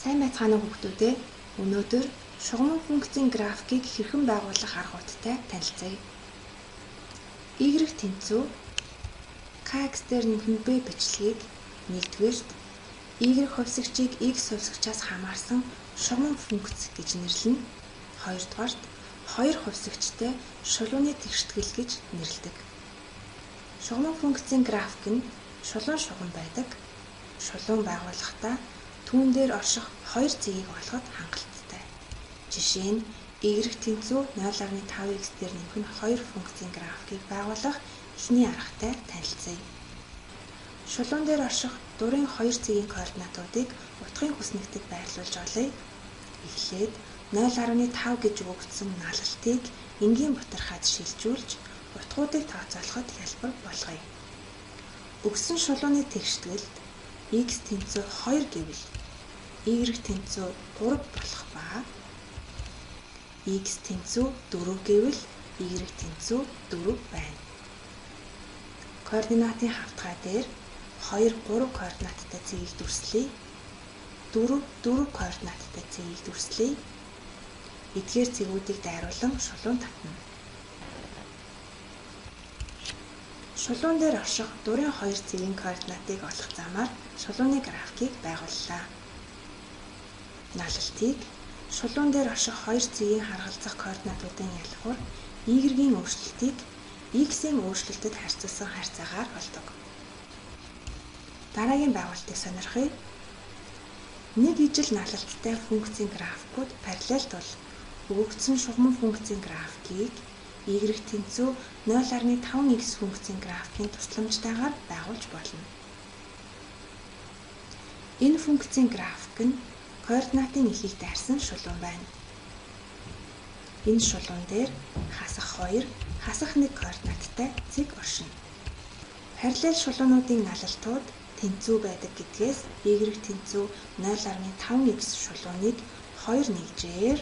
Сайн байцгаана уу хүүхдүүд ээ. Өнөөдөр шугамн функцийн графикийг хэрхэн байгуулах аргуудтай танилцъя. Y тэнцүү K(x)-ээр нэмэх B бичлэгийг нэгдүгээрт Y хувьсагчийг X хувьсагчаас хамаарсан шугамн функц гэж нэрлэнэ. Хоёрдугаарт хоёр хувьсагчтай шулууны тэгштгэл гэж нэрлэдэг. Шугамн функцийн график нь шулуун шугам байдаг. Шулуун байгуулахдаа түүн дээр орших хоёр зэгийг олоход хангалттай. Жишээ нь Y тэнцүү 0.5x дээр нэмэх нь хоёр функцийн графикийг байгуулах эхний аргатай танилцъя. Шулуун дээр орших дурын хоёр зэгийн координатуудыг утгын хүснэгтэд байрлуулж олъё. Эхлээд 0.5 гэж өгөгдсөн налалтыг энгийн бутархаад шилжүүлж утгуудыг тооцоолоход хялбар болгоё. Өгсөн шулууны тэгшгэлд x тэнцүү 2 гэвэл y тэнцүү 3 болох ба x тэнцүү 4 гэвэл y тэнцүү 4 байна. Координатын хавтгай дээр 2, 3 координаттай цэгийг дүрслэе. 4, 4 координаттай цэгийг дүрслэе. Эдгээр цэгүүдийг дайруулан шулуун татна. Шулуун дээр орших дурын хоёр цэгийн координатыг олох замаар шулууны графикийг байгууллаа. Налалтыг шулуун дээр орших хоёр цэгийн харгалзах координатуудын ялгуур Y-ийн өөрчлөлтийг X-ийн өөрчлөлтөд харьцуулсан харьцаагаар олдог. Дараагийн байгуулалтыг сонирхъя. Нэг ижил налалттай функцийн графикууд параллель тул өгөгдсөн шугамн функцийн графикийг Y тэнцүү 0.5x функцийн графикийн тусламжтайгаар байгуулж болно. Энэ функцийн график нь координатын эхийг дайрсан шулуун байна. Энэ шулуун дээр хасах 2, хасах 1 координаттай цэг оршино. Параллель шулуунуудын налалтууд тэнцүү байдаг гэдгээс Y тэнцүү 0.5x шулууныг 2 нэгжээр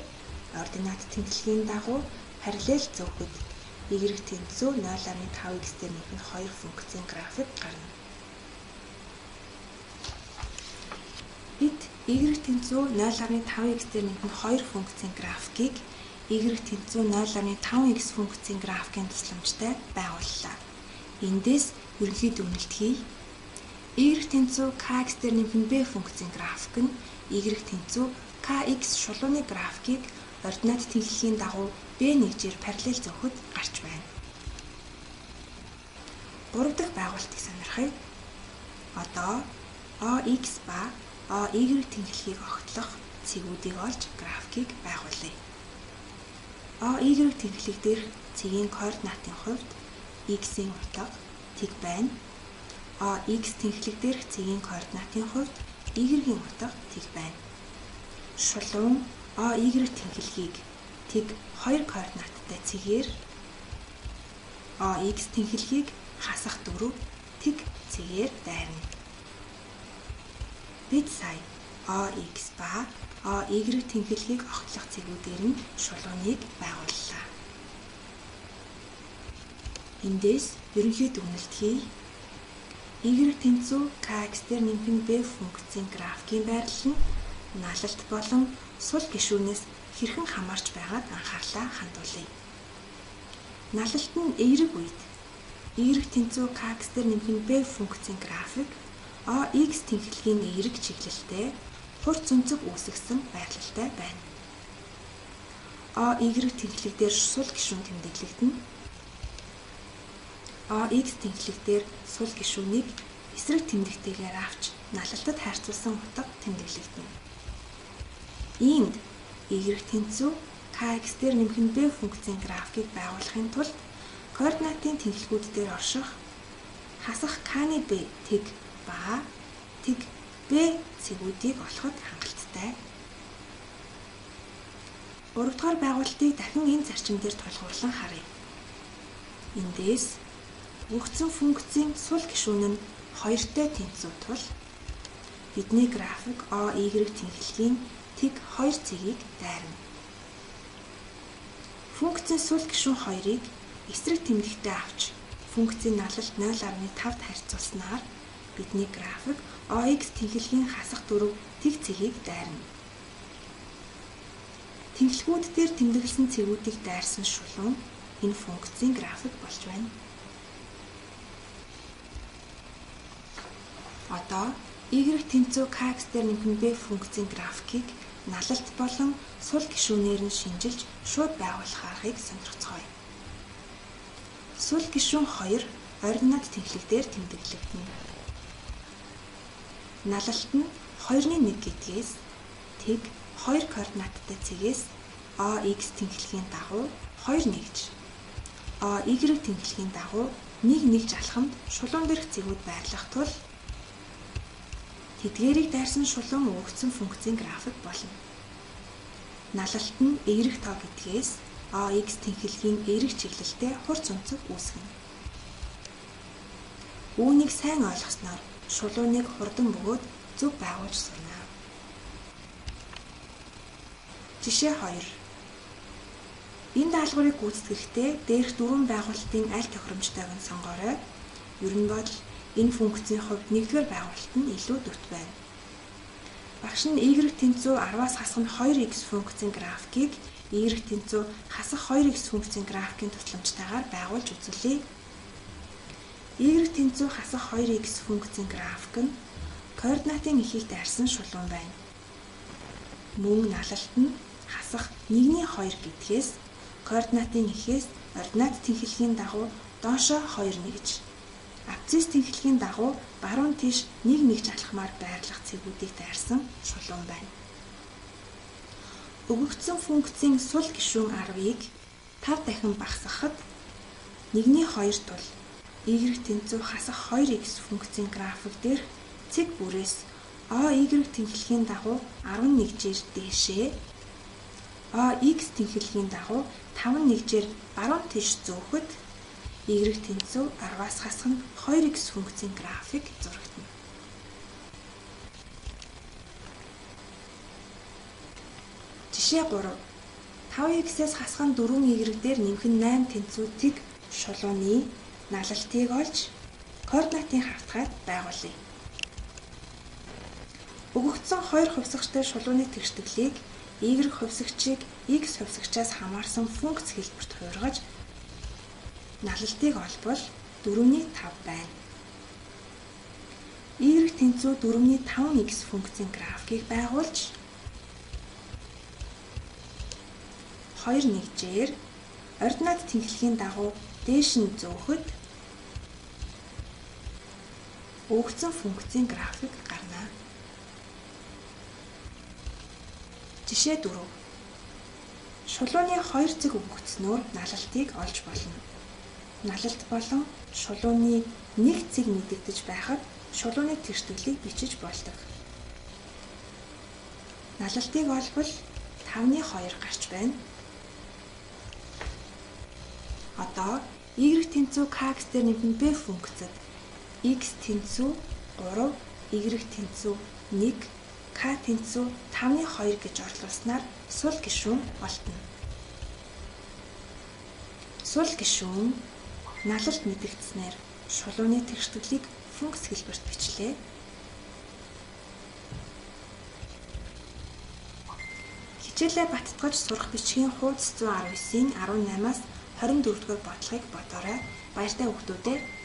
ординат тэнцвэрийн дагуу параллель зөөхөд Y тэнцүү 0.5x дээр нэмэх нь хоёр функцийн график гарна. Бид Y тэнцүү 0.5x дээр нэмэх нь хоёр функцийн графикийг Y тэнцүү 0.5x функцийн графикийн тусламжтай байгууллаа. Эндээс ерөнхий дүгнэлт хий. Y тэнцүү Kx дээр нэмэх нь B функцийн график нь Y тэнцүү Kx шулууны графикийг ординат тэнхлэлийн дагуу B нэгжээр параллель зөөхөд гарч байна. 3 дахь байгуулалтыг сонирхъя. Одоо OX ба OY тэнхлэгийг огтлох цэгүүдийг олж графикийг байгуулъя. OY тэнхлэг дээрх цэгийн координатын хувьд X-ийн утга тэг байна. OX тэнхлэг дээрх цэгийн координатын хувьд Y-ийн утга тэг байна. Шулуун OY тэнхлэгийг тэг 2 координаттай цэгээр OX тэнхлэгийг хасах 4 тэг цэгээр дайрна. Бид сая OX ба OY тэнхлэгийг огтлох цэгүүдээр нь шулууныг байгууллаа. Эндээс ерөнхий дүгнэлт хий. Y тэнцүү Kx дээр нэмэх нь B функцийн графикийн байрлал нь налалт болон сул гишүүнээс хэрхэн хамаарч байгааг анхаарлаа хандуулъя. Налалт нь эерэг үед Y тэнцүү Kx дээр нэмэх нь B функцийн график OX тэнхлэгийн эерэг чиглэлтэй хурц өнцөг үүсгэсэн байрлалтай байна. OY тэнхлэг дээр сул гишүүн тэмдэглэгдэнэ. OX тэнхлэг дээр сул гишүүнийг эсрэг тэмдэгтэйгээр авч налалтад харьцуулсан утга тэмдэглэгдэнэ. Иймд Y тэнцүү Kx дээр нэмэх нь B функцийн графикийг байгуулахын тулд координатын тэнхлэгүүд дээр орших хасах K-ны B тэг ба тэг B цэгүүдийг олоход хангалттай. 3 дугаар байгуулалтыг дахин энэ зарчим дээр тулгуурлан харъя. Эндээс өгсөн функцийн сул гишүүн нь 2-тэй тэнцүү тул бидний график OY тэнхлэгийн тэг 2 цэгийг дайрна. Функцийн сул гишүүн 2-ыг эсрэг тэмдэгтээ авч функцийн налалт 0.5-д харьцуулснаар бидний график AX тэнхлэгийн хасах дөрөв тэг цэгийг дайрна. Тэнхлэгүүд дээр тэмдэглэсэн цэгүүдийг дайрсан шулуун энэ функцийн график болж байна. Одоо y тэнцүү kx дээр нэмэх b функцийн графикийг налалт болон сул гишүүнээр нь шинжилж шууд байгуулах аргыг сонирхцгоё. Сул гишүүн 2 ординат тэнхлэг дээр тэмдэглэгдэнэ. Налалт нь 2-1 гэдгээс тэг 2 координаттай цэгээс AX тэнхлэгийн дагуу 2 нэгж, AY тэнхлэгийн дагуу 1 нэгж алхамд шулуун дээрх цэгүүд байрлах тул тэдгээрийг дайрсан шулуун өгөгдсөн функцийн график болно. Налалт нь эерэг тоо гэдгээс AX тэнхлэгийн эерэг чиглэлтэй хурц өнцөг үүсгэнэ. Үүнийг сайн ойлгосноор шулууныг хурдан бөгөөд зөв байгуулж сурна. Жишээ 2. Энэ даалгаврыг гүйцэтгэхдээ дээрх дөрвөн байгуулалтын аль тохиромжтойг нь сонгоорой. Ер нь бол энэ функцийн хувьд нэгдүгээр байгуулалт нь илүү дэвт байна. Багш нь y тэнцүү 10-аас хасах нь 2x функцийн графикийг y тэнцүү хасах 2x функцийн графикийн тусламжтайгаар байгуулж үзүүлье. Y тэнцүү хасах 2x функцийн график нь координатын эхийг дайрсан шулуун байна. Мөн налалт нь хасах 1-2 гэдгээс координатын эхээс ординат тэнхлэгийн дагуу доошоо 2 нэгж, абсцисс тэнхлэгийн дагуу баруун тийш 1 нэгж алхмаар байрлах цэгүүдийг дайрсан шулуун байна. Өгөгдсөн функцийн сул гишүүн 10-ыг 5 дахин багасгахад 1-2 тул y тэнцүү хасах 2x функцийн график дээр цэг бүрээс AY тэнхлэгийн дагуу 10 нэгжээр дээшээ, AX тэнхлэгийн дагуу 5 нэгжээр баруун тийш зөөхөд y тэнцүү 10-аас хасах нь 2x функцийн график зурагдана. Жишээ 3. 5x-ээс хасах нь 4y дээр нэмэх нь 8 тэнцүү тэг шулууны налалтыг олж координатын хавтгаад байгуулъя. Өгөгдсөн хоёр хувьсагчтай шулууны тэгштгэлийг y хувьсагчийг x хувьсагчаас хамаарсан функц хэлбэрт хуургаж налалтыг олбол 4-5 байна. Y тэнцүү 4-5x функцийн графикийг байгуулж 2 нэгжээр ординат тэнхлэгийн дагуу дээш нь зөөхөд өгөгдсөн функцийн график гарна. Жишээ 4. Шулууны 2 цэг өгөгдснөөр налалтыг олж болно. Налалт болон шулууны 1 цэг мэдэгдэж байхад шулууны тэгштгэлийг бичиж болдог. Налалтыг олбол 5-2 гарч байна. Одоо y тэнцүү kx дээр нэмэх b функцэд x тэнцүү 3, y тэнцүү 1, k тэнцүү 5-2 гэж орлуулснаар сул гишүүн олдно. Сул гишүүн налалт мэдэгдснээр шулууны тэгштгэлийг функц хэлбэрт бичлээ. Хичээлээ баттгаж сурах бичгийн хуудас 119-ийн 18-аас 24 дугаар бодлогыг бодоорой. Баяртай хүүхдүүдээ.